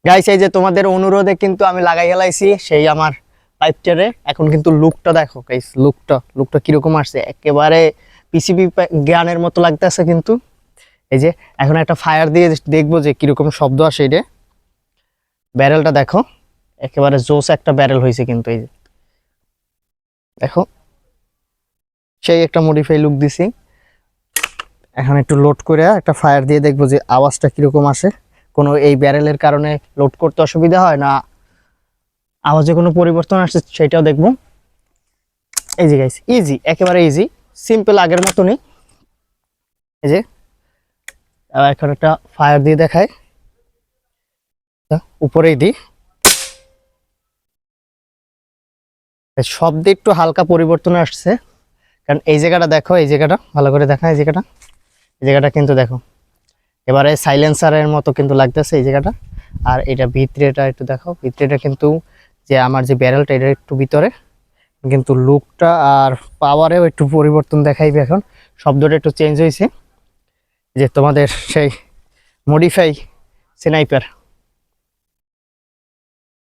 Guys এই যে তোমাদের অনুরোধে কিন্তু আমি লাগাই হেলাইছি সেই আমার পাইপটারে। এখন কিন্তু লুকটা দেখো গাইস, লুকটা কিরকম আসছে, একেবারে পিসিবি জ্ঞানের মতো লাগতেছে। কিন্তু এই যে এখন একটা ফায়ার দিয়ে দেখবো যে কিরকম শব্দ আসে। এটা ব্যারেলটা দেখো, একেবারে জোস একটা ব্যারেল হয়েছে কিন্তু। এই যে দেখো, সেই একটা মডিফাই লুক দিছি। এখন একটু লোড করে একটা ফায়ার দিয়ে দেখবো যে আওয়াজটা কিরকম আসে, কোনো এই ব্যারেলের কারণে লোড করতে অসুবিধা হয় না, আওয়াজে কোনো পরিবর্তন আসছে সেটাও দেখবো। এই যে গাইস, ইজি, একেবারে ইজি, সিম্পল, আগের মতনই। এই যে এখন একটা ফায়ার দিয়ে দেখায়, উপরেই দিই, শব্দে একটু হালকা পরিবর্তন আসছে। কারণ এই জায়গাটা দেখো, এই জায়গাটা ভালো করে দেখা, এই জায়গাটা কিন্তু দেখো এবারে সাইলেন্সারের মতো কিন্তু লাগতেছে এই জায়গাটা। আর এটা ভিতরেটা একটু দেখো, ভিতরেটা কিন্তু যে আমার যে ব্যারেলটা এটা একটু ভিতরে, কিন্তু লুকটা আর পাওয়ারেও একটু পরিবর্তন দেখাইবে। এখন শব্দটা একটু চেঞ্জ হয়েছে, যে তোমাদের সেই মডিফাই স্নাইপার